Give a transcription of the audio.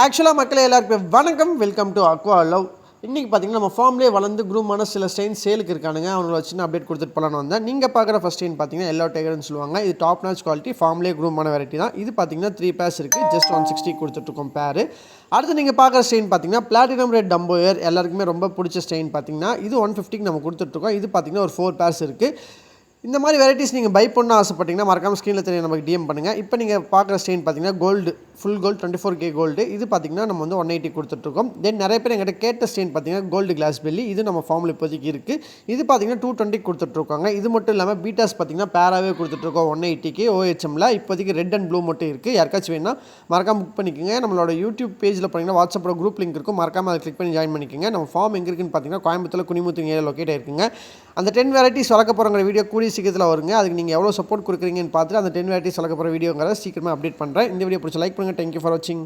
ஆக்சுவலாக மக்களே எல்லாருக்கும் வணக்கம், வெல்கம் டு அக்வா லவ். இன்றைக்கி பார்த்திங்கன்னா நம்ம ஃபார்ம்லேயே வளர்ந்து குரூமான சில ஸ்டெயின் சேலுக்கு இருக்கானுங்க. அவங்கள சின்ன அப்டேட் கொடுத்துட்டு போகலான்னு வந்தேன். நீங்கள் பார்க்குற ஃபஸ்ட் ஸ்டெயின் பார்த்தீங்கன்னா எல்லோ டைகர்னு சொல்லுவாங்க. இது டாப் நாச் குவாலிட்டி ஃபார்ம்லேயே குரூமான வெரைட்டி தான். இது பார்த்தீங்கன்னா 3 பேர்ஸ் இருக்குது. ஜஸ்ட் 160 கொடுத்துட்ருக்கோம் பேர். அடுத்து நீங்கள் பார்க்குற ஸ்டெயின் பார்த்தீங்கன்னா பிளாட்டினம் ரெட் டம்போயர். எல்லாருக்குமே ரொம்ப பிடிச்ச ஸ்டெயின் பார்த்தீங்கன்னா இது 150க்கு நம்ம கொடுத்துட்ருக்கோம். இது பார்த்தீங்கன்னா ஒரு 4 பேர்ஸ் இருக்குது. இந்த மாதிரி வெரைட்டிஸ் நீங்கள் பை பண்ண ஆசைப்பட்டீங்கன்னா மறக்காமல் ஸ்க்ரீனில் தெரிய நமக்கு டிஎம் பண்ணுங்கள். இப்போ நீங்கள் பார்க்குற ஸ்டெயின் பார்த்தீங்கன்னா gold, full gold 24K gold. இது பார்த்தீங்கன்னா நம்ம வந்து 180 கொடுத்துட்ருக்கோம். தென் நிறைய பேர் எங்கிட்ட கேட்ட ஸ்டெயின் பார்த்தீங்கன்னா கோல்டு கிளாஸ் பெல்லி. இது நம்ம ஃபார்மில் இப்போதைக்கு இருக்குது. இது பார்த்தீங்கன்னா 220 கொடுத்துட்ருக்காங்க. இது மட்டும் இல்லாமல் பீட்டாஸ் பார்த்தீங்கன்னா பேராகவே கொடுத்துட்ருக்கோம் 180K OHMல. இப்போதைக்கு ரெட் அண்ட் ப்ளூ மட்டும் இருக்குது. யாருக்காச்சும் வேணால் மறக்காமல் புக் பண்ணிக்கோங்க. நம்மளோட யூடியூப் பேஜில் போனீங்கன்னா வாட்ஸ்அப்பில் குரூப் லிங்க் இருக்கும். மறக்காமல் அதை கிளிக் பண்ணி ஜாயின் பண்ணிக்கோங்க. நம்ம ஃபார்ம் எங்கே இருக்குன்னு பார்த்தீங்கன்னா கோயம்புத்தூர் குனிமுத்து ஏரியா லொக்கேட் ஆயிருக்குங்க. அந்த 10 வெரைட்டிஸ் வளர்க்க போகிற வீடியோ கூடிய சீக்கிரத்தில் வருங்க. அதுக்கு நீங்கள் எவ்வளோ சப்போர்ட் கொடுக்குறீங்கன்னு பார்த்துட்டு அந்த 10 வெரைட்டிஸ் வளர்க்க போகிற வீடியோங்கிறத சீக்கிரமாக அப்டேட் பண்ணுறேன். இந்த வீடியோ பிடிச்ச லைக் பண்ணுங்கள். தேங்க்யூ ஃபார் வாட்சிங்.